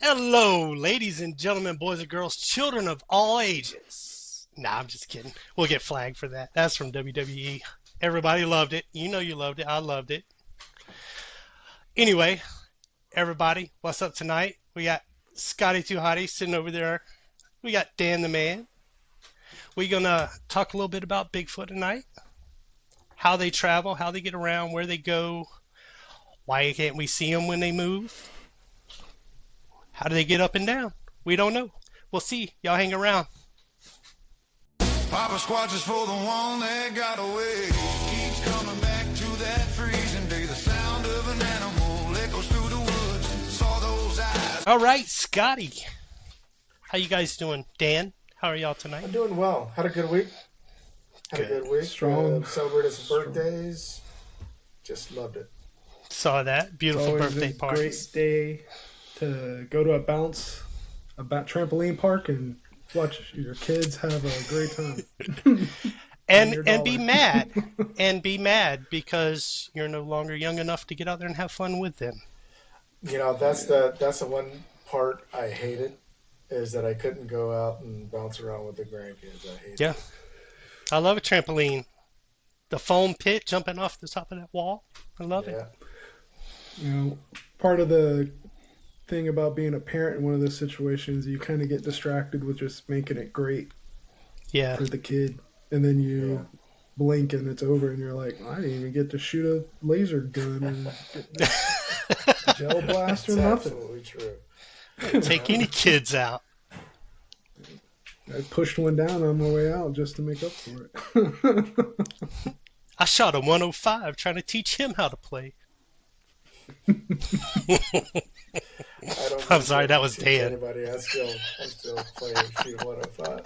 Hello, ladies and gentlemen, boys and girls, children of all ages. Nah, I'm just kidding. We'll get flagged for that. That's from WWE. Everybody loved it. You know you loved it. I loved it. Anyway, everybody, what's up tonight? We got Scotty Too Hottie sitting over there. We got Dan the Man. We're going to talk a little bit about Bigfoot tonight. How they travel, how they get around, where they go. Why can't we see them when they move? How do they get up and down? We don't know. We'll see. Y'all hang around. Papa Squatch is for the one that got away. Keeps coming back to that freezing day. The sound of an animal echoes through the woods. Saw those eyes. All right, Scotty. How you guys doing? Dan, how are y'all tonight? I'm doing well. Had a good week. Had a good week. Strong. Celebrated some birthdays. Just loved it. Saw that. Beautiful Always birthday a parties. great day to go to a trampoline park and watch your kids have a great time. And be mad. And be mad because you're no longer young enough to get out there and have fun with them. You know, that's the one part I hated is that I couldn't go out and bounce around with the grandkids. I hate Yeah. it. I love a trampoline. The foam pit jumping off the top of that wall. I love Yeah. it. You know, part of the thing about being a parent in one of those situations, you kind of get distracted with just making it great Yeah. for the kid, and then you Yeah. blink and it's over, and you're like, I didn't even get to shoot a laser gun and gel blast or It's nothing. absolutely true. Take any kids out. I pushed one down on my way out just to make up for it. I shot a 105 trying to teach him how to play. I don't I'm sorry, that was teach Dan. Anybody? I'm still playing Shoot 105.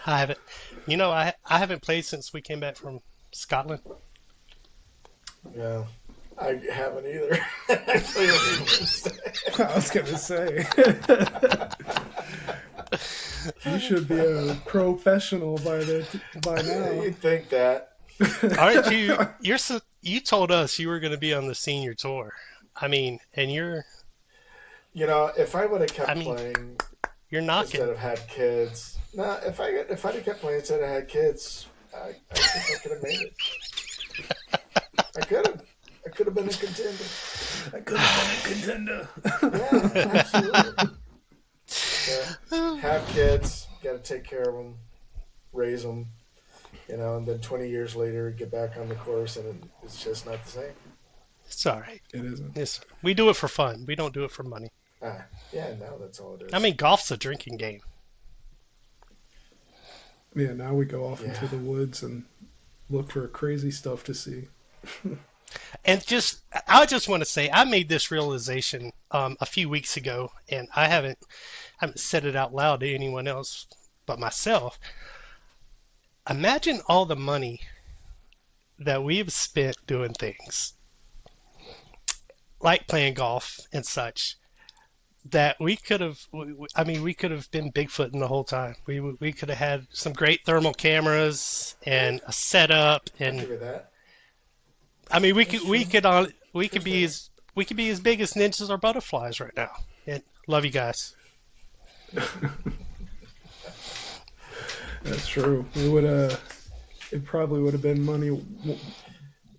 I haven't. You know, I haven't played since we came back from Scotland. No, I haven't either. I play every Wednesday. I was gonna say, you should be a professional by now. You'd think that. Aren't you? You told us you were going to be on the senior tour. I mean, and you're You know, if I would have kept I mean, playing knocking. instead of had kids, no, if I'd have kept playing instead of had kids, I think I could have made it. I could have. I could have been a contender. I could have been a contender. Yeah, absolutely. Yeah. Have kids, got to take care of them, raise them, you know, and then 20 years later, get back on the course, and it's just not the same. It's all right. It isn't. We do it for fun. We don't do it for money. Yeah, no, that's all it is. I mean, golf's a drinking game. Yeah, now we go off into Yeah. the woods and look for crazy stuff to see. And I just want to say, I made this realization a few weeks ago, and I haven't said it out loud to anyone else but myself. Imagine all the money that we've spent doing things like playing golf and such that we could have. We could have been Bigfooting the whole time. We could have had some great thermal cameras and a setup, I'll and give you that. I mean, we could be as big as ninjas or butterflies right now. And love you guys. That's true. We would it probably would have been money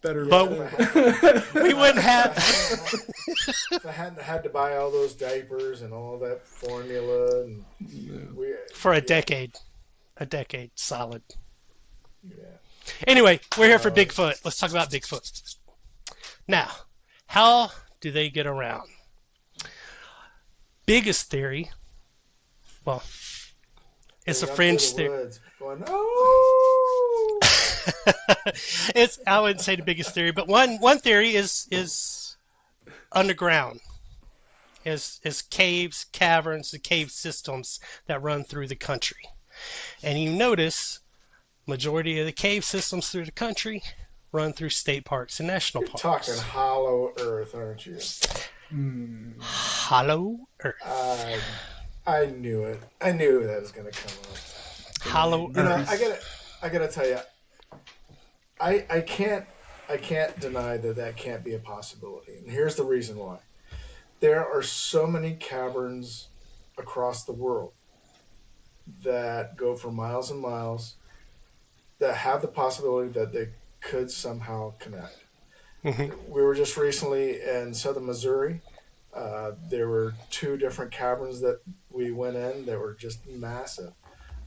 better. But we wouldn't have. If I hadn't had to buy all those diapers and all that formula, and For a decade solid. yeah. Anyway, we're here for Bigfoot. Let's talk about Bigfoot. Now, how do they get around? Biggest theory, well, it's a Going up fringe to the theory. woods, going, oh, I wouldn't say the biggest theory, but one theory is underground. Is caves, caverns, the cave systems that run through the country. And you notice majority of the cave systems through the country run through state parks and national you're parks. talking hollow earth, aren't you? Hollow Earth. I knew it. I knew that was going to come up. Hollow You know, Earth. I gotta tell you, I can't deny that can't be a possibility, and here's the reason why. there are so many caverns across the world that go for miles and miles that have the possibility that they could somehow connect. Hmm. We were just recently in southern Missouri. There were two different caverns that we went in that were just massive.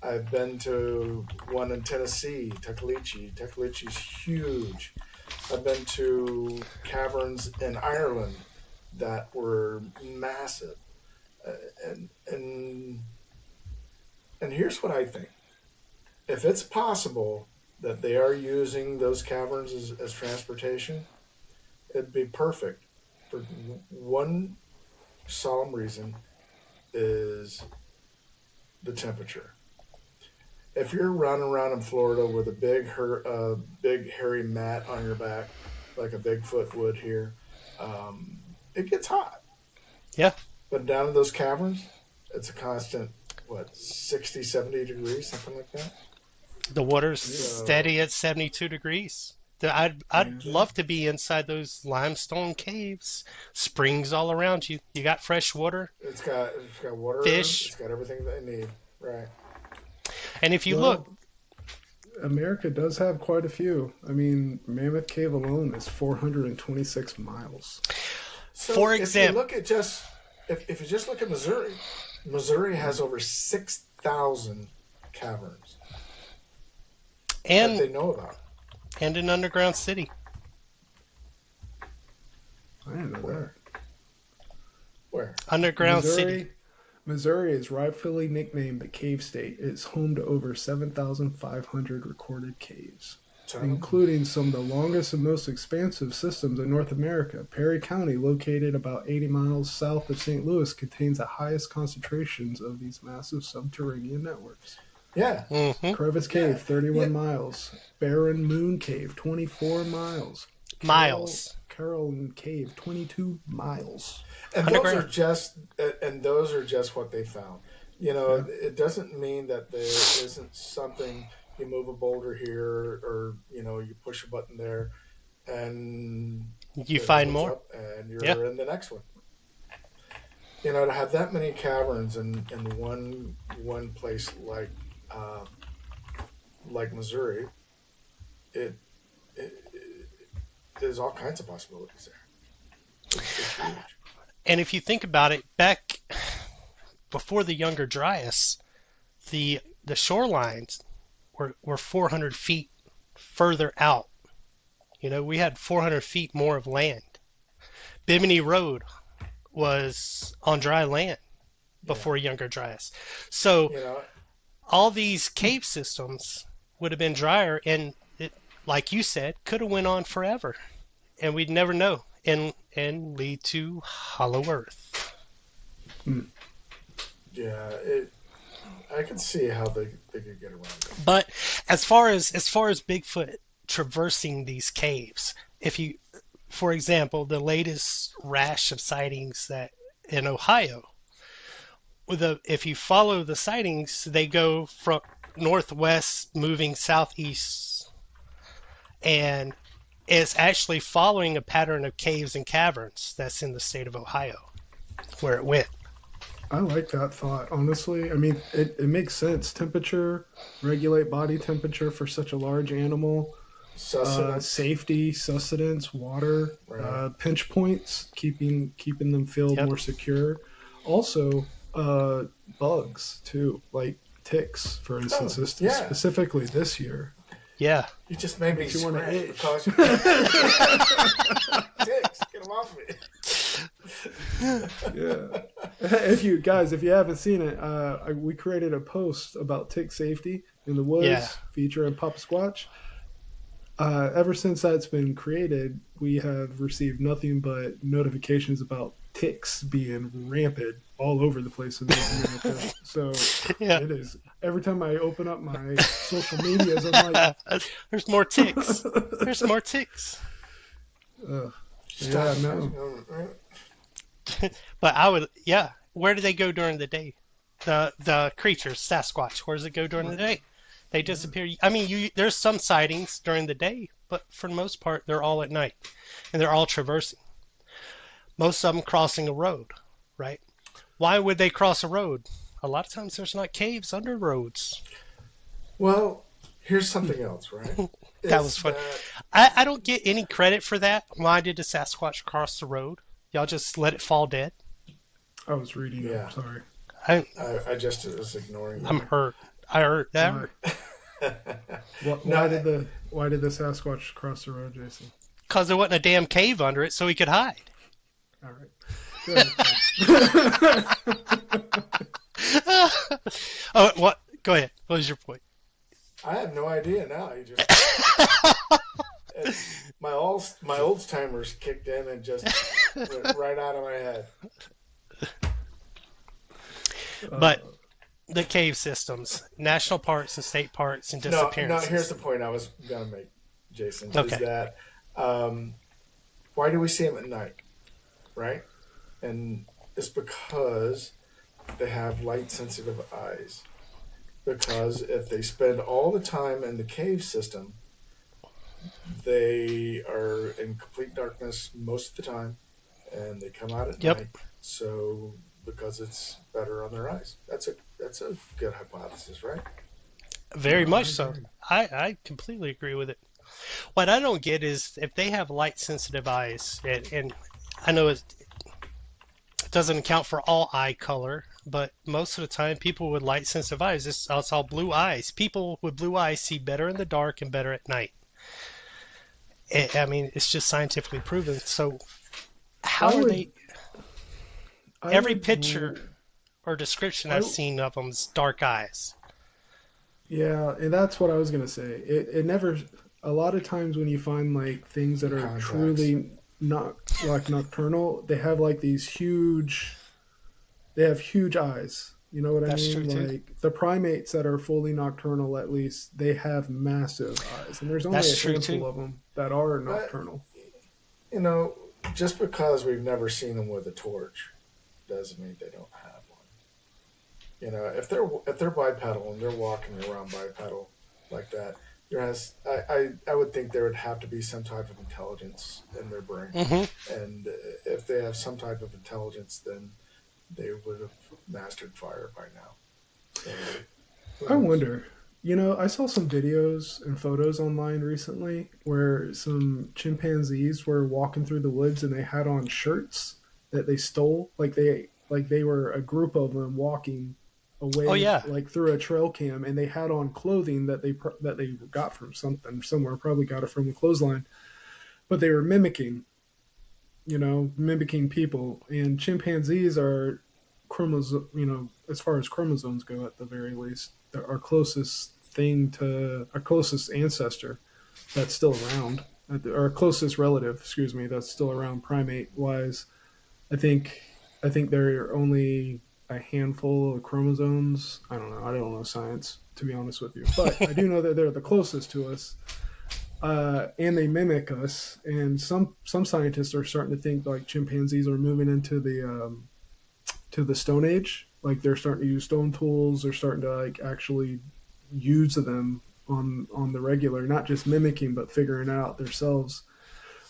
I've been to one in Tennessee, Tekelichi. Tekelichi's huge. I've been to caverns in Ireland that were massive. Uh, and and and here's what I think: if it's possible that they are using those caverns as transportation, it'd be perfect for one solemn reason is the temperature. If you're running around in Florida with a big hairy mat on your back, like a Bigfoot would here, it gets hot. Yeah. But down in those caverns, it's a constant, what, 60, 70 degrees, something like that. The water's So, steady at 72 degrees. I'd Yeah. love to be inside those limestone caves. Springs all around you. You got fresh water, it's got water, fish. it's got everything they need, right? And if you look, Well, America does have quite a few. I mean, Mammoth Cave alone is 426 miles. So for if you example, look at just if you just look at Missouri, Missouri has over 6,000 caverns that and they know about. and an underground city. I didn't know that. Where? Where? Underground city. Missouri is rightfully nicknamed the Cave State. It's home to over 7,500 recorded caves, China? including some of the longest and most expansive systems in North America. Perry County, located about 80 miles south of St. Louis, contains the highest concentrations of these massive subterranean networks. Yeah. Hmm. Crevice Yeah. Cave, 31 Yeah. miles. Barren Moon Cave, 24 miles. Miles. Carolyn Cave, 22 miles. And Underground. those are just what they found. You know, Yeah. it doesn't mean that there isn't something. You move a boulder here, or you push a button there, and You it find opens more. up, and you're Yeah. in the next one. To have that many caverns in one place uh, like Missouri, it, it, there's all kinds of possibilities there. It's huge. And if you think about it, back before the Younger Dryas, the shorelines were 400 feet further out. We had 400 feet more of land. Bimini Road was on dry land Yeah. before Younger Dryas. So You know, all these cave systems would have been drier, and it, like you said, could have went on forever, and we'd never know, and lead to hollow earth. yeah, I can see how they could get around it. But as far as Bigfoot traversing these caves, if you, for example, the latest rash of sightings that in Ohio, if you follow the sightings, they go from northwest moving southeast, and it's actually following a pattern of caves and caverns that's in the state of Ohio where it went. I like that thought, honestly. I mean, it makes sense. Temperature, regulate body temperature for such a large animal. Sustenance, Safety, sustenance, water, right? pinch points, keeping them feel Yep. more secure. Also, bugs too, like ticks, for instance. Yeah. Specifically this year. Yeah. You just made me Makes you wanna scratch itch. because you dicks. Get them off me. Yeah. If you haven't seen it, we created a post about tick safety in the woods, Yeah. featuring Papa Squatch. Ever since that's been created, we have received nothing but notifications about ticks being rampant all over the place in North America. So Yeah. it is. Every time I open up my social medias, I'm like, There's more ticks. There's more ticks. ugh. Stop. Yeah, no. But yeah. Where do they go during the day? The creatures, Sasquatch. Where does it go during the day? They disappear. I mean, there's some sightings during the day, but for the most part, they're all at night, and they're all traversing. Most of them crossing a road, right? Why would they cross a road? A lot of times there's not caves under roads. Well, here's something else, right? That Is was fun. that I don't get any credit for that. Why did the Sasquatch cross the road? Y'all just let it fall dead? I was reading Yeah. it. Sorry. I just was ignoring I'm you. hurt. I hurt that. Why, No, why did the Sasquatch cross the road, Jason? Because there wasn't a damn cave under it, so he could hide. All right. Go ahead. Oh, what? Go ahead. What was your point? I have no idea now. You just my old timers kicked in and just went right out of my head. But the cave systems, national parks and state parks and No, disappearances. here's the point I was gonna make, Jason. Okay. Is that why do we see them at night, right? And it's because they have light sensitive eyes. Because if they spend all the time in the cave system, they are in complete darkness most of the time, and they come out at Yep. night. So because it's better on their eyes, that's a good hypothesis, right? Very No, much I so. agree. I completely agree with it. What I don't get is if they have light sensitive eyes, and I know it doesn't account for all eye color, but most of the time people with light sensitive eyes, it's all blue eyes. People with blue eyes see better in the dark and better at night. I mean, it's just scientifically proven. So how I are would- they? I Every would- picture or description I've seen of them is dark eyes. Yeah, and that's what I was gonna say. It never. A lot of times when you find like things that are Contacts. truly not like nocturnal, they have like these huge. They have huge eyes. You know what I That's mean? true, too. Like the primates that are fully nocturnal, at least they have massive eyes, and there's only That's a true, handful too. of them that are nocturnal. You know, just because we've never seen them with a torch doesn't mean they don't have one. You know, if they're bipedal and they're walking around bipedal like that, I would think there would have to be some type of intelligence in their brain, and if they have some type of intelligence, then they would have mastered fire by now. So, I wonder. You know, I saw some videos and photos online recently where some chimpanzees were walking through the woods and they had on shirts that they stole. Like they were a group of them walking away, Oh, yeah. like through a trail cam, and they had on clothing that they got from somewhere. Probably got it from the clothesline, but they were mimicking people. And chimpanzees are as far as chromosomes go, at the very least, they're our closest ancestor that's still around, our closest relative, excuse me, that's still around primate wise. I think there are only a handful of chromosomes. I don't know science, to be honest with you, but I do know that they're the closest to us. And they mimic us, and some scientists are starting to think like chimpanzees are moving into the Stone Age. Like they're starting to use stone tools. They're starting to like actually use them on the regular, not just mimicking, but figuring it out themselves.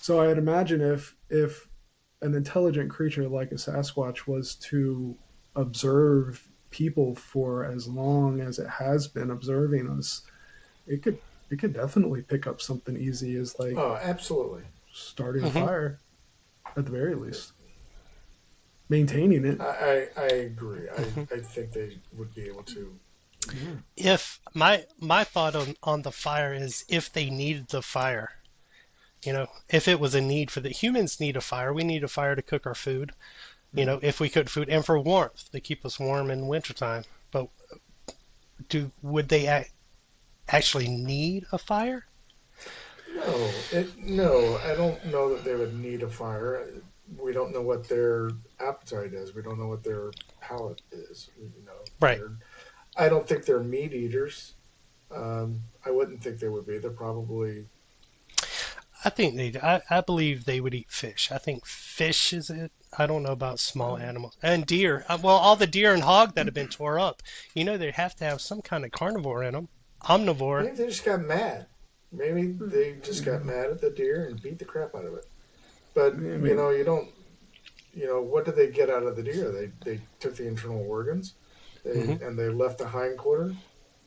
So I'd imagine if an intelligent creature like a Sasquatch was to observe people for as long as it has been observing us, it could definitely pick up something easy as like oh, absolutely. starting a fire, at the very least. Maintaining it. I agree. I think they would be able to. If my thought on the fire is if they needed the fire, if it was a need for the humans need a fire, we need a fire to cook our food. If we cook food and for warmth to keep us warm in wintertime. But would they actually need a fire? No, I don't know that they would need a fire. We don't know what their appetite is. We don't know what their palate is. Right. I don't think they're meat eaters. I wouldn't think they would be. They're probably. I think I believe they would eat fish. I think fish is it. I don't know about small animals and deer. Well, all the deer and hog that have been tore up. They have to have some kind of carnivore in them. Omnivore. Maybe they just got mad. Maybe they just got mad at the deer and beat the crap out of it. But Yeah, maybe. you don't. what did they get out of the deer? They took the internal organs, and they left the hindquarter.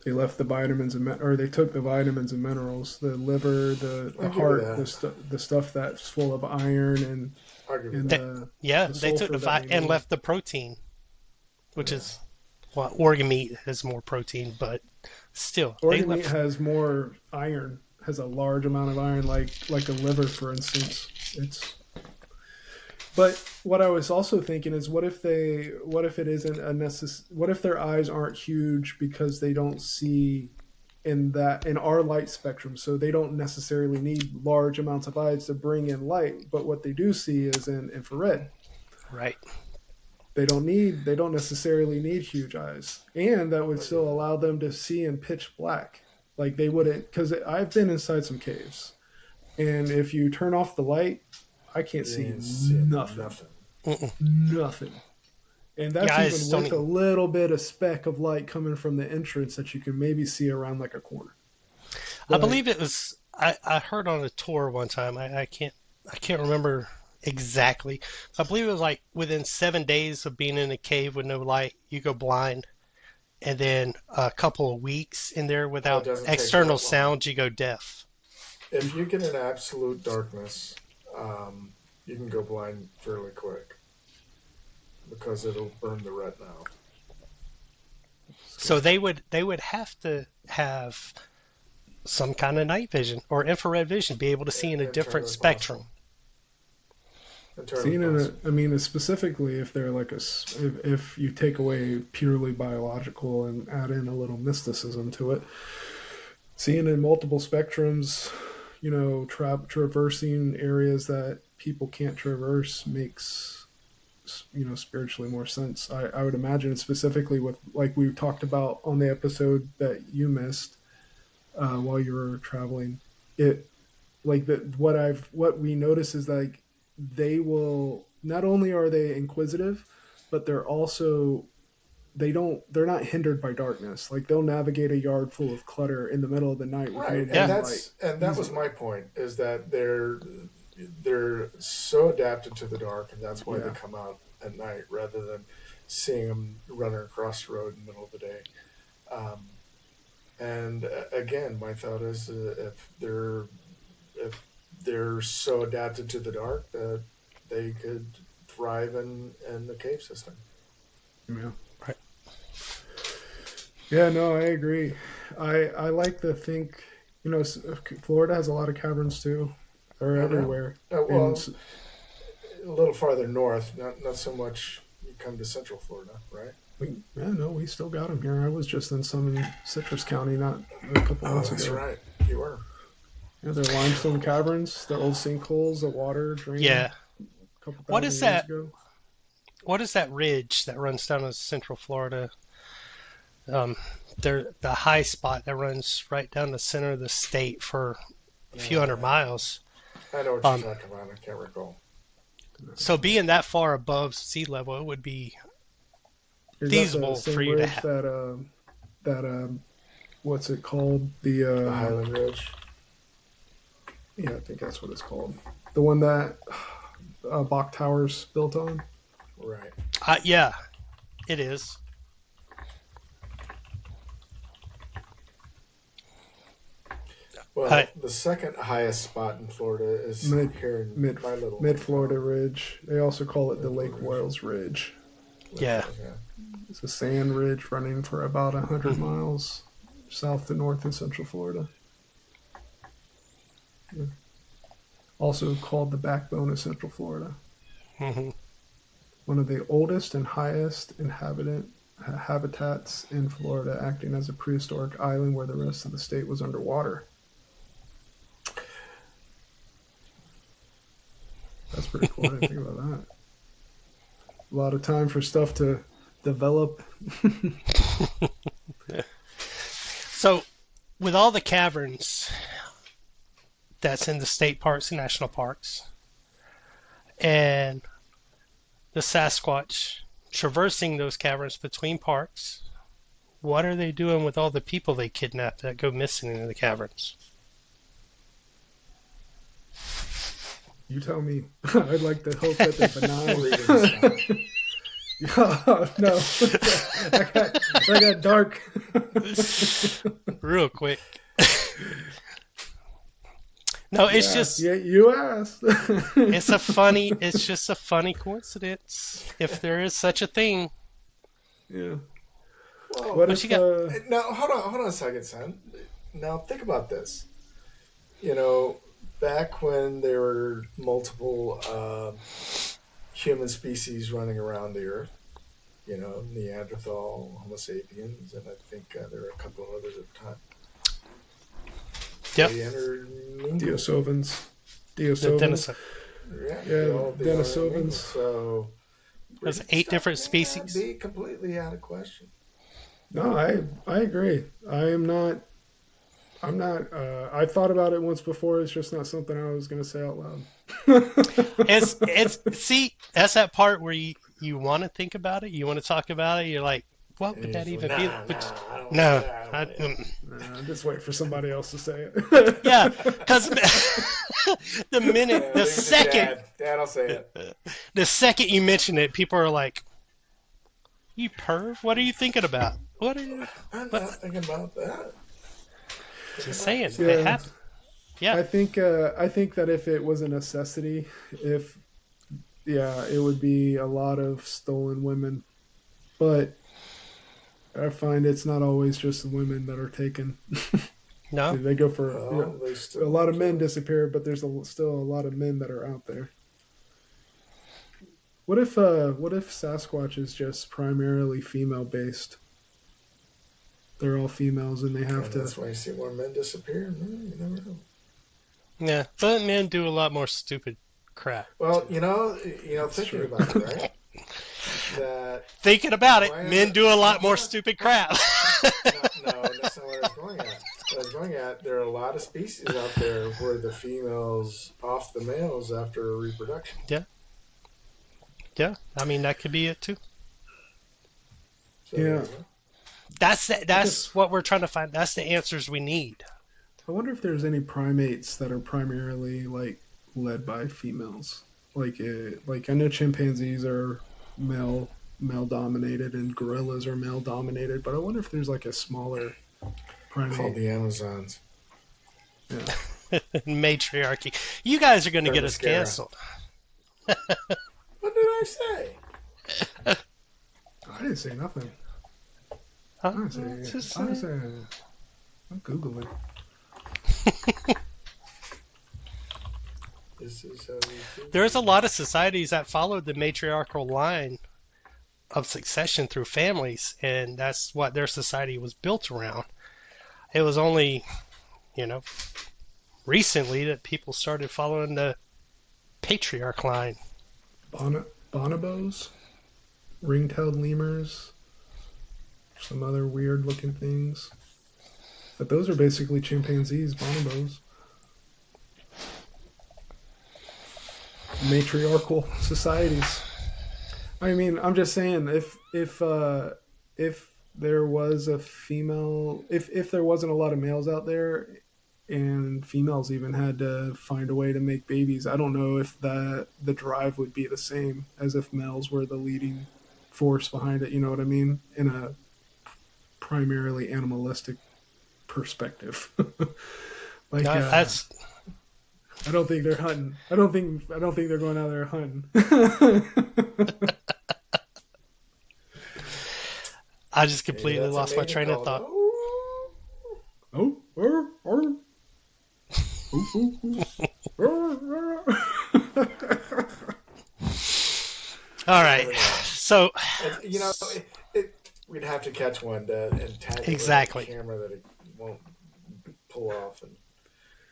They left the vitamins or they took the vitamins and minerals, the liver, the heart, the stuff that's full of iron they took and left the protein, which is organ meat has more protein, but still, organ meat has more iron, has a large amount of iron, like a liver, for instance. But what I was also thinking is, what if it isn't what if their eyes aren't huge because they don't see in our light spectrum, so they don't necessarily need large amounts of eyes to bring in light, but what they do see is in infrared. Right. They don't necessarily need huge eyes, and that would still allow them to see in pitch black. Like they wouldn't, because I've been inside some caves, and if you turn off the light, I can't see nothing. Nothing. And that's even with a little bit of speck of light coming from the entrance that you can maybe see around like a corner. But I believe it was. I heard on a tour one time. I can't remember exactly. I believe it was like within 7 days of being in a cave with no light, you go blind, and then a couple of weeks in there without external sound, you go deaf. If you get in absolute darkness, you can go blind fairly quick because it'll burn the retina out. So they would have to have some kind of night vision or infrared vision, be able to see in a different spectrum. Specifically if they're like if you take away purely biological and add in a little mysticism to it, seeing in multiple spectrums, traversing areas that people can't traverse makes spiritually more sense. I would imagine, specifically with, like we talked about on the episode that you missed while you were traveling, what we notice is like they will, not only are they inquisitive, but they're not hindered by darkness. Like they'll navigate a yard full of clutter in the middle of the night. Right. And that was my point, is that they're so adapted to the dark, and that's why they come out at night rather than seeing them running across the road in the middle of the day. And again, my thought is if they're so adapted to the dark that they could thrive in the cave system. Yeah. Right. Yeah, no, I agree. I like to think, Florida has a lot of caverns too. They're everywhere. Well, a little farther north, not so much. You come to Central Florida, right? We still got them here. I was just in some in Citrus County not a couple months ago. That's right. You were. Yeah, they're limestone caverns, the old sinkholes, the water drain. Yeah. What is that? Ago. What is that ridge that runs down to Central Florida? The high spot that runs right down the center of the state for a few hundred miles. I know what you're talking about. I can't recall. So being that far above sea level, it would be feasible for you to have that what's it called? The Highland Ridge. Yeah, I think that's what it's called. The one that Bach Tower's built on. Right. Yeah, it is. Well, the second highest spot in Florida is here in Mid Florida Ridge. They also call it the Lake Wales Ridge. Yeah. It's a sand ridge running for about 100 miles south to north in Central Florida. Yeah. Also called the backbone of Central Florida. Mm-hmm. One of the oldest and highest habitats in Florida, acting as a prehistoric island where the rest of the state was underwater. That's pretty cool. I didn't think about that. A lot of time for stuff to develop. So, with all the caverns that's in the state parks and national parks, and the Sasquatch traversing those caverns between parks, what are they doing with all the people they kidnap that go missing in the caverns? You tell me. I'd like to hope that they're benign. Reading Oh, no. I got dark. Real quick. No, it's just Yeah, you asked. it's just a funny coincidence, if there is such a thing. Yeah. Well, What What if you got? now hold on a second, son. Now think about this. You know, back when there were multiple human species running around the Earth, you know, Neanderthal, Homo sapiens, and I think there were a couple of others at the time. Yep. They intermingled. Denisovans. The Denisovans. Denison. Yeah, Yeah, they all Denisovans. intermingled. So There's breeding 8 stuff different may not species. be completely out of question. No, I agree. I'm not. I thought about it once before. It's just not something I was going to say out loud. It's see, that's that part where you want to think about it, you want to talk about it. You're like, what would that even be? No, Just wait for somebody else to say it. yeah, because the minute, the second, Dad, I'll say it. the second you mention it, people are like, "You perv, what are you thinking about? What are you I'm not thinking about that. just saying?" Yeah. It happened. Yeah, I think that if it was a necessity, it would be a lot of stolen women. But I find it's not always just the women that are taken. no, They go for Well, they a still lot of men disappear, but there's still a lot of men that are out there. What if Sasquatch is just primarily female based? They're all females and they have And to. that's why you see more men disappear. You never know. yeah, but men do a lot more stupid crap. Well, thinking about it, right? That Thinking about it, Why men is do a it- lot more stupid crap. no, that's not what I was going at. What I was going at, there are a lot of species out there where the females off the males after reproduction. Yeah, I mean that could be it too. So, Yeah. That's what we're trying to find. That's the answers we need. I wonder if there's any primates that are primarily led by females. Like I know chimpanzees are male dominated and gorillas are male dominated, but I wonder if there's a smaller called primate. the Amazons. Yeah. Matriarchy. You guys are going to get us Themyscira. canceled. What did I say? I didn't say nothing. Huh? I didn't say. Just I didn't saying. say. I'm googling. This is There's a lot of societies that followed the matriarchal line of succession through families, and that's what their society was built around. It was only, recently that people started following the patriarch line. Bonobos, ring-tailed lemurs, some other weird-looking things. But those are basically chimpanzees, bonobos. Matriarchal societies. I mean, I'm just saying, if there was a female, if there wasn't a lot of males out there, and females even had to find a way to make babies, I don't know if the drive would be the same as if males were the leading force behind it. You know what I mean? In a primarily animalistic perspective. No, that's I don't think they're hunting. I don't think they're going out there hunting. I just completely lost my train of thought. Oh, All right, so we'd have to catch one and tag it Exactly. with a camera that it won't pull off and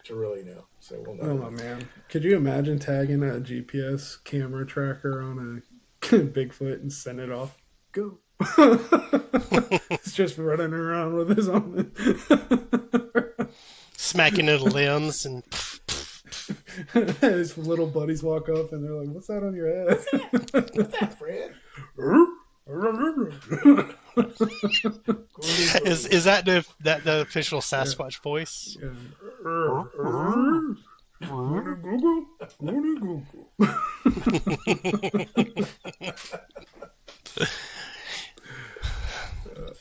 to really know. So we'll oh know. man, could you imagine tagging a GPS camera tracker on a Bigfoot and send it off? Go. It's just running around with his own. smacking into limbs and His little buddies walk up and they're like, "What's that on your head?" What's that, Fred? is that the official Sasquatch voice? Google. Goony goo goo.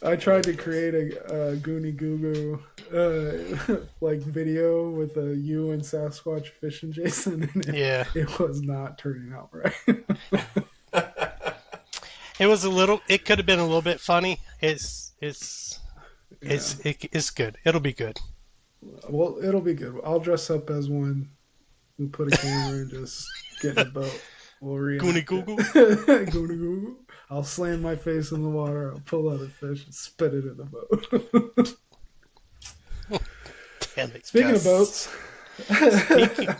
I tried to create a Goonie Goo Goo like video with you and Sasquatch fishing Jason, and Yeah. it was not turning out right. It could have been a little bit funny. It's good. It'll be good. Well, it'll be good. I'll dress up as one. We'll put a camera and just get in a boat. We'll react. Goonie Goo Goo. Goonie Goo Goo. I'll slam my face in the water. I'll pull out a fish and spit it in the boat. Damn it, Speaking Gus. of boats.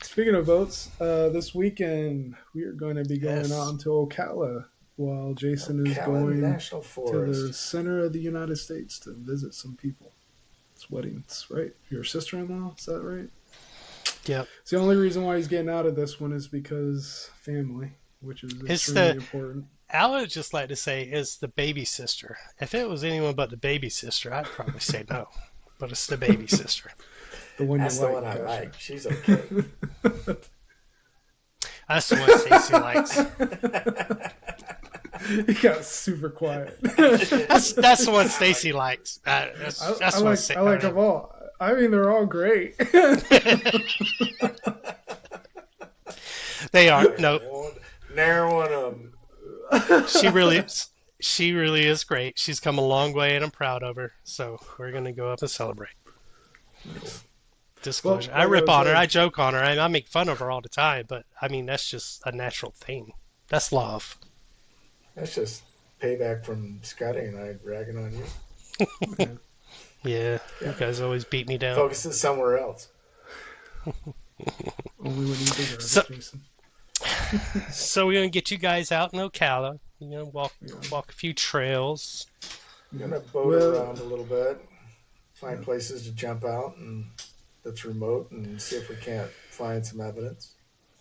Speaking of boats, this weekend we are going to be going on to Ocala while Jason is going National to Forest. the center of the United States to visit some people. It's weddings, right? Your sister-in-law, is that right? Yep. It's the only reason why he's getting out of this one is because family, which is extremely important. I would just like to say is the baby sister. If it was anyone but the baby sister, I'd probably say no. But it's the baby sister. The one That's you the like, one I gotcha. like. She's okay. That's the one Stacy likes. He got super quiet. That's the one Stacy likes. That's I what like them all. I mean, they're all great. They are. No, Narrow one of them. she really is great. She's come a long way, and I'm proud of her. So we're gonna go up and celebrate. Disclosure. Well, I like rip I on her. said- I joke on her. I make fun of her all the time. But I mean, that's just a natural thing. That's love. That's just payback from Scotty and I ragging on you. Yeah, you guys always beat me down. Focuses somewhere else. Only when you deserve So- it, Jason. So we're gonna get you guys out in Ocala. You know, walk a few trails. Gonna boat Well- around a little bit, find places to jump out and that's remote, and see if we can't find some evidence.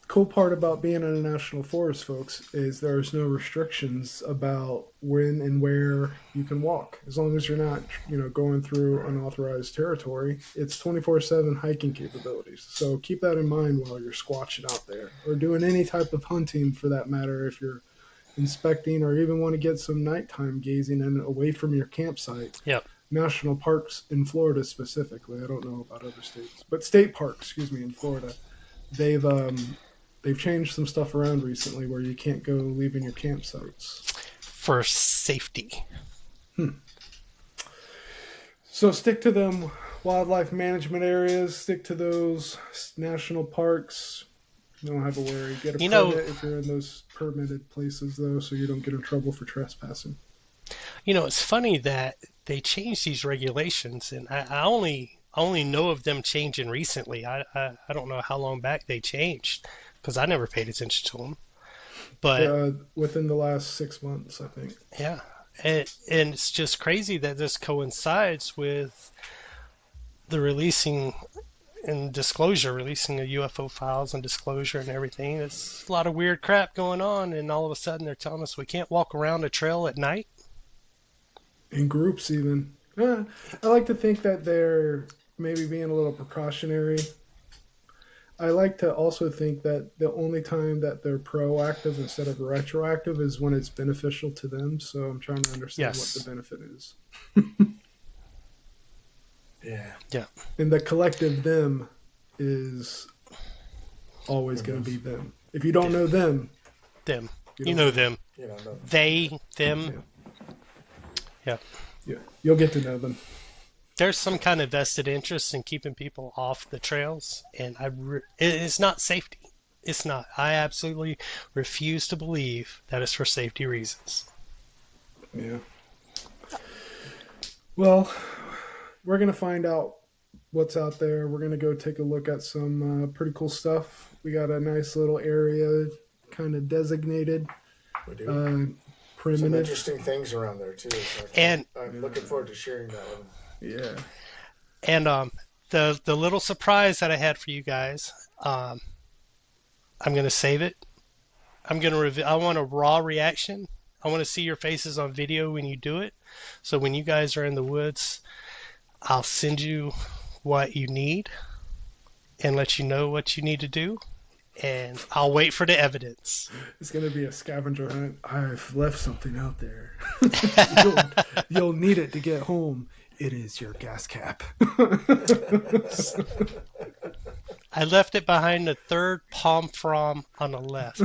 Cool part about being in a national forest, folks, is there's no restrictions about when and where you can walk. As long as you're not, going through unauthorized territory, it's 24/7 hiking capabilities. So keep that in mind while you're squatching out there or doing any type of hunting for that matter. If you're inspecting or even want to get some nighttime gazing in away from your campsite. Yep. National parks in Florida specifically. I don't know about other states, but state parks, in Florida, they've changed some stuff around recently where you can't go leaving your campsites. For safety. So stick to them wildlife management areas. Stick to those national parks. You don't have to worry. Get a permit if you're in those permitted places, though, so you don't get in trouble for trespassing. It's funny that they changed these regulations, and I only know of them changing recently. I don't know how long back they changed because I never paid attention to them. But Within the last 6 months, I think. yeah, and it's just crazy that this coincides with the releasing of UFO files and disclosure and everything. It's a lot of weird crap going on, and all of a sudden they're telling us we can't walk around a trail at night. In groups, even. I like to think that they're maybe being a little precautionary. I like to also think that the only time that they're proactive instead of retroactive is when it's beneficial to them. So I'm trying to understand what the benefit is. Yeah. And the collective them is always going to be them. If you don't know them, Them. You You don't know them. You don't know. They, them. Yeah. yeah, you'll get to know them. There's some kind of vested interest in keeping people off the trails, and it's not safety. It's not. I absolutely refuse to believe that it's for safety reasons. Yeah. Well, we're going to find out what's out there. We're going to go take a look at some pretty cool stuff. We got a nice little area kind of designated. We do. Primitive. Some interesting things around there too. So And I'm looking forward to sharing that with them. Yeah. And the little surprise that I had for you guys, I'm gonna save it. I'm gonna I want a raw reaction. I want to see your faces on video when you do it. So when you guys are in the woods, I'll send you what you need, and let you know what you need to do, and I'll wait for the evidence. It's going to be a scavenger hunt. I've left something out there. You'll need it to get home. It is your gas cap. I left it behind the third palm from on the left.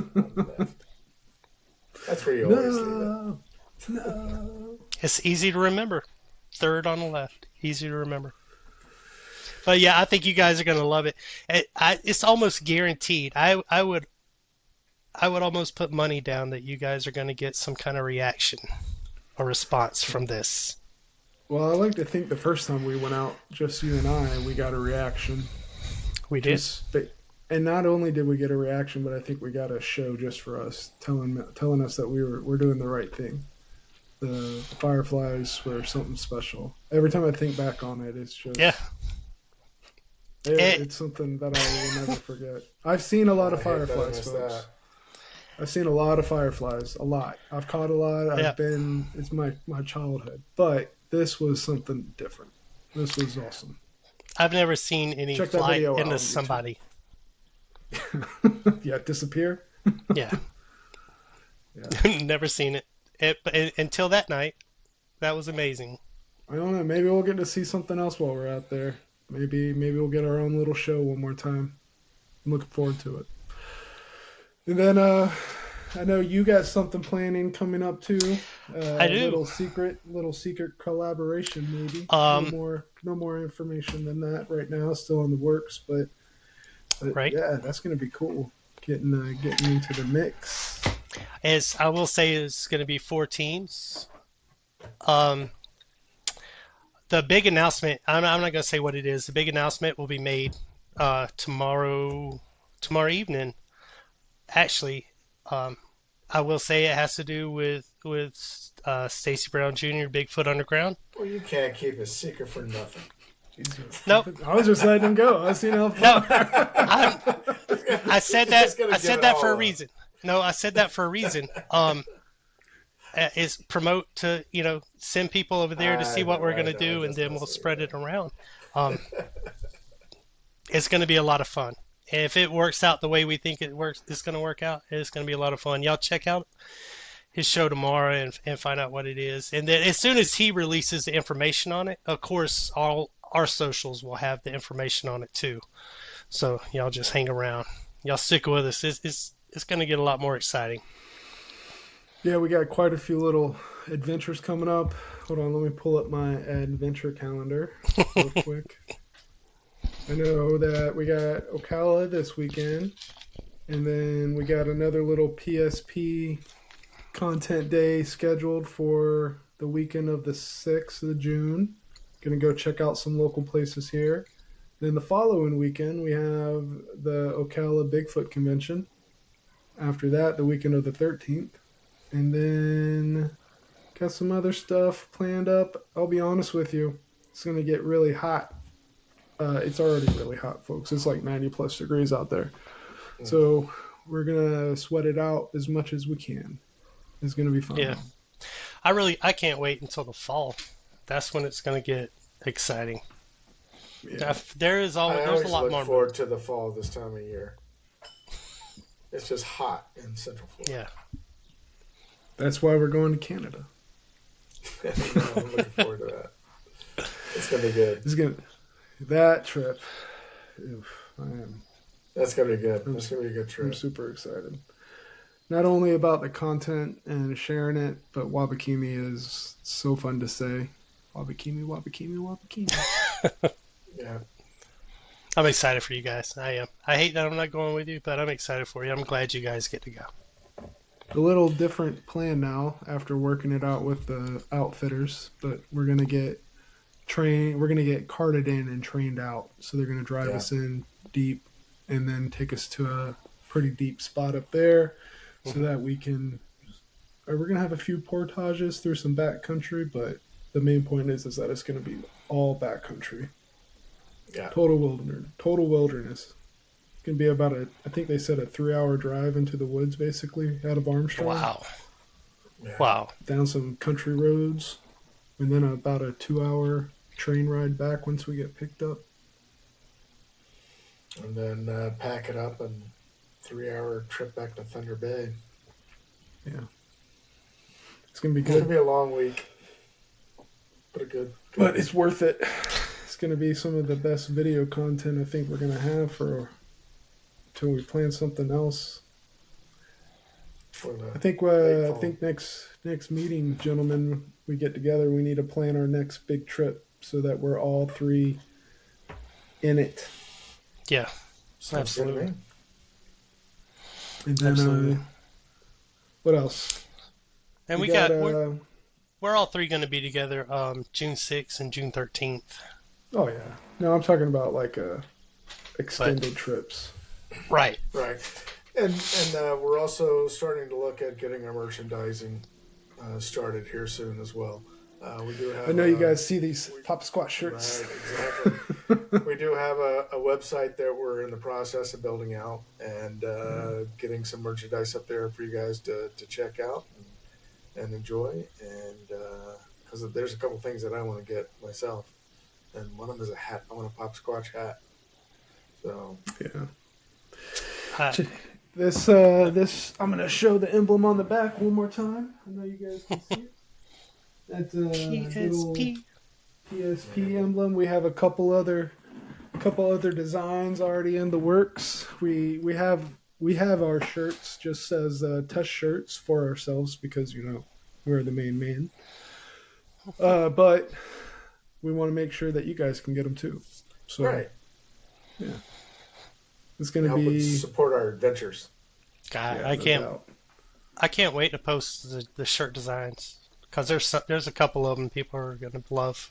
That's where you always leave it. No. It's easy to remember. Third on the left. Easy to remember. But yeah, I think you guys are going to love it. It's almost guaranteed. I would almost put money down that you guys are going to get some kind of reaction or response from this. Well, I like to think the first time we went out, just you and I, we got a reaction. We did. And not only did we get a reaction, but I think we got a show just for us, telling us that we're doing the right thing. The fireflies were something special. Every time I think back on it, it's just it's something that I will never forget. I've seen a lot of fireflies, folks. I've seen a lot of fireflies, a lot. I've caught a lot. It's my childhood, but this was something different. This was awesome. I've never seen any fly into somebody. Yeah, disappear. Yeah. Never seen it. Until that night. That was amazing. I don't know. Maybe we'll get to see something else while we're out there. Maybe we'll get our own little show one more time. I'm looking forward to it. And then I know you got something planning coming up too. I do. Little secret collaboration maybe. No more information than that right now. Still in the works, but right. Yeah, that's gonna be cool. Getting into the mix. As I will say, it's going to be 4 teams. The big announcement, I'm not going to say what it is. The big announcement will be made tomorrow evening. Actually, I will say it has to do with Stacy Brown Jr., Bigfoot Underground. Well, you can't keep a secret for nothing. Nope. I was just letting him go. I seen how far. I said that for a reason. No, I said that for a reason. Is promote to, send people over there to see what we're going to do, and then we'll spread it around. It's going to be a lot of fun. And if it works out the way we think it's going to work out, it's going to be a lot of fun. Y'all check out his show tomorrow and find out what it is. And then as soon as he releases the information on it, of course, all our socials will have the information on it too. So y'all just hang around. Y'all stick with us. It's going to get a lot more exciting. Yeah, we got quite a few little adventures coming up. Hold on, let me pull up my adventure calendar real quick. I know that we got Ocala this weekend, and then we got another little PSP content day scheduled for the weekend of the 6th of June. Gonna go check out some local places here. Then the following weekend, we have the Ocala Bigfoot Convention. After that, the weekend of the 13th. And then got some other stuff planned up. I'll be honest with you, it's going to get really hot. It's already really hot, folks. It's like 90 plus degrees out there. So we're going to sweat it out as much as we can. It's going to be fun. Yeah. I can't wait until the fall. That's when it's going to get exciting. Yeah. There's a lot more. I look forward to the fall this time of year. It's just hot in Central Florida. Yeah. That's why we're going to Canada. I'm looking forward to that. It's going to be good. That trip. Oof, I am. That's going to be good. That's going to be a good trip. I'm super excited. Not only about the content and sharing it, but Wabakimi is so fun to say. Wabakimi, Wabakimi, Wabakimi. Yeah. I'm excited for you guys. I am. I hate that I'm not going with you, but I'm excited for you. I'm glad you guys get to go. A little different plan now after working it out with the outfitters, but we're gonna get carted in and trained out. So they're gonna drive us in deep and then take us to a pretty deep spot up there so that we're gonna have a few portages through some back country, but the main point is that it's gonna be all back country. Yeah. Total wilderness. It's gonna be about I think they said a 3-hour drive into the woods, basically, out of Armstrong. Wow. Yeah. Wow. Down some country roads, and then about a 2-hour train ride back once we get picked up. and then pack it up and 3 hour trip back to Thunder Bay. Yeah. It's going to be It's going good. to be a long week, but a good. But it's worth it. It's going to be some of the best video content I think we're going to have for until we plan something else. I think next meeting, gentlemen, we get together. We need to plan our next big trip so that we're all three in it. Yeah, Sounds good to absolutely. me. And then Absolutely. what else? And we're all three going to be together June 6th and June 13th. Oh yeah. No, I'm talking about like extended trips. Right. Right. And we're also starting to look at getting our merchandising started here soon as well. We do have. I know you guys see these Pop Squat shirts. Right, exactly. We do have a website that we're in the process of building out and getting some merchandise up there for you guys to check out and enjoy. And because there's a couple things that I want to get myself, and one of them is a hat. I want a Pop Squatch hat. So Yeah. This I'm gonna show the emblem on the back one more time. I know you guys can see it. That's a little PSP emblem. We have a couple other designs already in the works. We have our shirts just as test shirts for ourselves because we're the main man. But we want to make sure that you guys can get them too. So right. Yeah. It's going to Help be us support our adventures. God, yeah, I can't wait to post the shirt designs because there's a couple of them people are gonna love.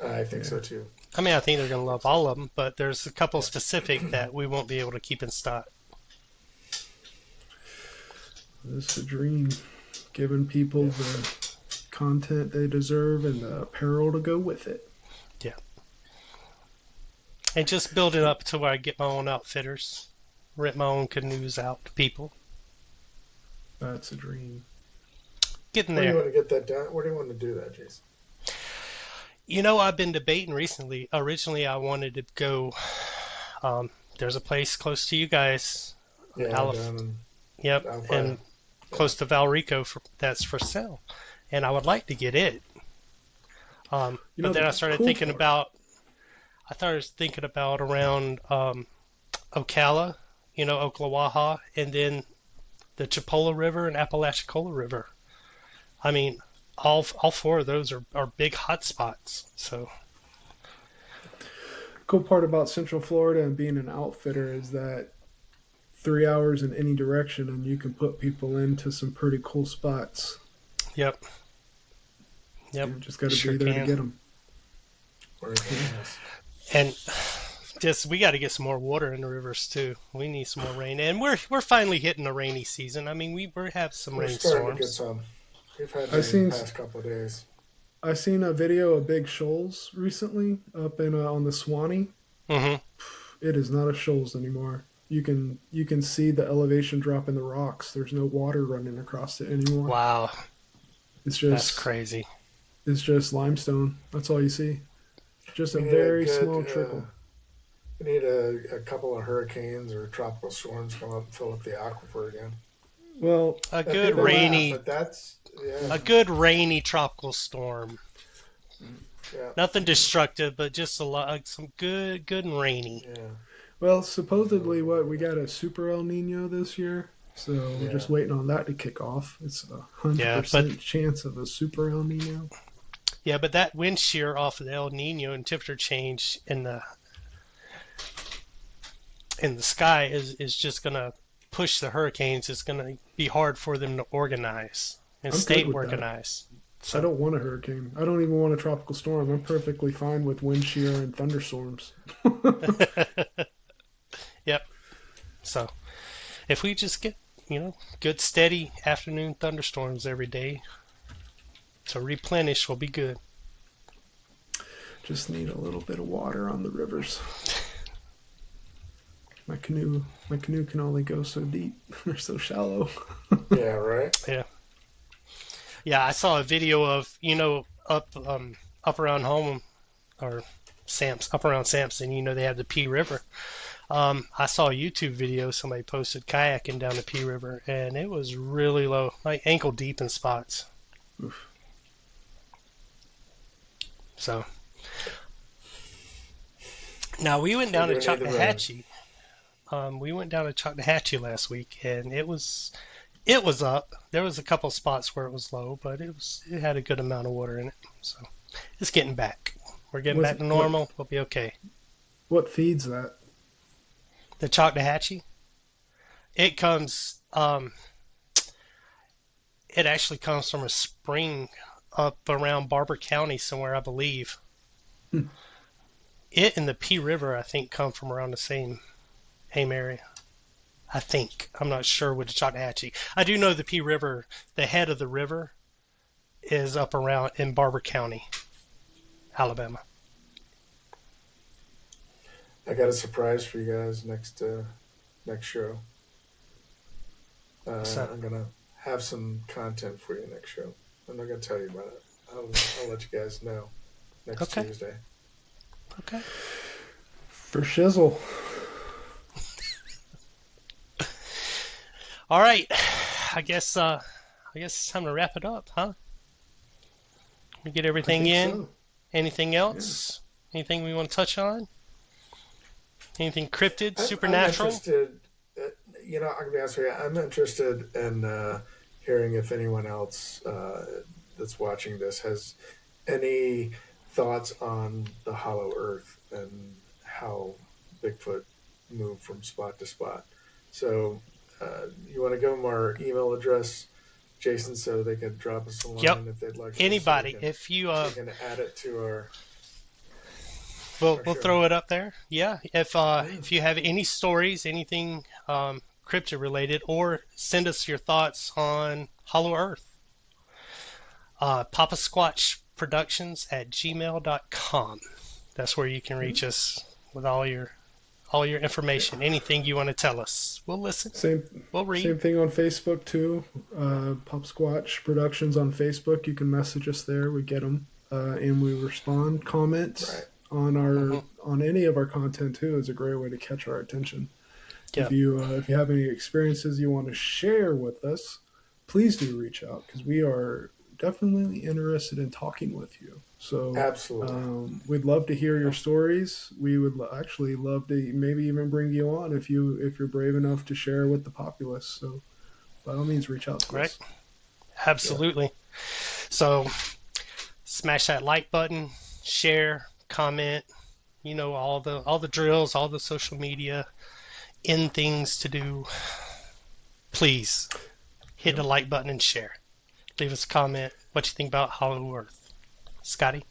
I think so too. I mean, I think they're gonna love all of them, but there's a couple specific that we won't be able to keep in stock. It's a dream, giving people the content they deserve and the apparel to go with it. Yeah. And just build it up to where I get my own outfitters, rent my own canoes out to people. That's a dream. Getting Where do you there. want to get that done? Where do you want to do that, Jason? I've been debating recently. Originally, I wanted to go. There's a place close to you guys. Yeah, down Yep, and close to Valrico that's for sale, and I would like to get it. But then I started thinking about. I started thinking about around Ocala, Ocklawaha, and then the Chipola River and Apalachicola River. I mean, all four of those are big hot spots. So, cool part about Central Florida and being an outfitter is that 3 hours in any direction, and you can put people into some pretty cool spots. Yep. You just got to be there to get them. And we got to get some more water in the rivers too. We need some more rain, and we're finally hitting the rainy season. I mean, we have some We're starting to get rainstorms. some. We've had rain the past couple of days. I seen a video of big shoals recently up in on the Swanee. Mm-hmm. It is not a shoals anymore. You can see the elevation drop in the rocks. There's no water running across it anymore. Wow, that's crazy. It's just limestone. That's all you see. Just a very small trickle. We need a couple of hurricanes or tropical storms come up and fill up the aquifer again. Well, A good rainy tropical storm. Yeah. Nothing destructive, but just some good and rainy. Yeah. Well, supposedly, we got a super El Nino this year, so we're just waiting on that to kick off. It's 100% chance of a super El Nino. Yeah, but that wind shear off of the El Nino and temperature change in the sky is just gonna push the hurricanes. It's gonna be hard for them to organize and stay organized. So. I don't want a hurricane. I don't even want a tropical storm. I'm perfectly fine with wind shear and thunderstorms. Yep. So, if we just get, good steady afternoon thunderstorms every day to replenish, we'll be good. Just need a little bit of water on the rivers. My canoe can only go so deep or so shallow. Yeah, right. Yeah. Yeah, I saw a video of, up around home or up around Sampson, they have the P River. I saw a YouTube video somebody posted kayaking down the P River, and it was really low, like ankle deep in spots. Oof. So now we went down to Choctahatchee. We went down to Choctahatchee last week, and it was up. There was a couple spots where it was low, but it had a good amount of water in it. So it's getting back. We're getting back to normal. We'll be okay. What feeds that? The Choctahatchee. It comes. It actually comes from a spring up around Barber County somewhere, I believe. It and the P River, I think, come from around the same area. I think. I'm not sure with the Choctahatchee. I do know the P River, the head of the river, is up around in Barber County, Alabama. I got a surprise for you guys next show. I'm gonna have some content for you next show. I'm not gonna tell you about it. I'll let you guys know next Tuesday. Okay. For shizzle. All right. I guess it's time to wrap it up, huh? We get everything in. So. Anything else? Yeah. Anything we want to touch on? Anything cryptid, supernatural? I'm interested. I'm gonna be honest with you. I'm interested in hearing if anyone else that's watching this has any thoughts on the hollow earth and how Bigfoot moved from spot to spot. So you want to give them our email address, Jason, so they can drop us a line if they'd like to. Anybody, so if you we can add it to our. We'll throw it up there. Yeah. If you have any stories, anything cryptid related, or send us your thoughts on Hollow Earth. Papa Squatch Productions at gmail.com. That's where you can reach us with all your information. Anything you want to tell us, we'll listen. We'll read. Same thing on Facebook too. Papa Squatch Productions on Facebook. You can message us there. We get them and we respond. Comments. Right. On any of our content too is a great way to catch our attention. If you have any experiences you want to share with us, please do reach out, because we are definitely interested in talking with you. So absolutely, we'd love to hear your stories. We would actually love to maybe even bring you on if you're brave enough to share with the populace. So by all means, reach out to us. Absolutely. So smash that like button, share, comment, all the drills, all the social media in things to do. Please hit the like button and share. Leave us a comment what you think about Hollow Earth. Scotty?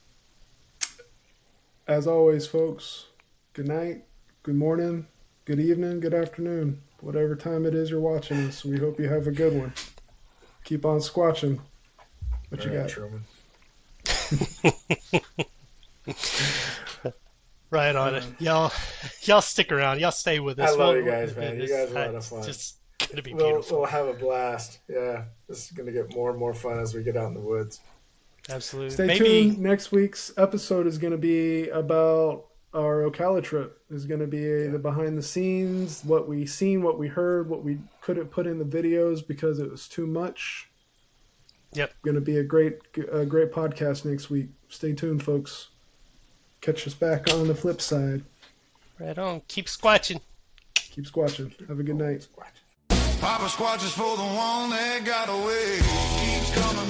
As always, folks, good night, good morning, good evening, good afternoon, whatever time it is you're watching us. We hope you have a good one. Keep on squatching. What you got? Truman. Right on it. Y'all stick around. Y'all stay with us. I love you guys, man. You guys are a lot of fun. It's just going to be beautiful. We'll have a blast. Yeah. This is going to get more and more fun as we get out in the woods. Absolutely. Stay tuned. Next week's episode is going to be about our Ocala trip. Is going to be the behind the scenes, what we seen, what we heard, what we couldn't put in the videos because it was too much. Yep. Going to be a great podcast next week. Stay tuned, folks. Catch us back on the flip side. Right on. Keep squatching. Keep squatching. Have a good night. Papa Squatch is for the one that got away. Keeps coming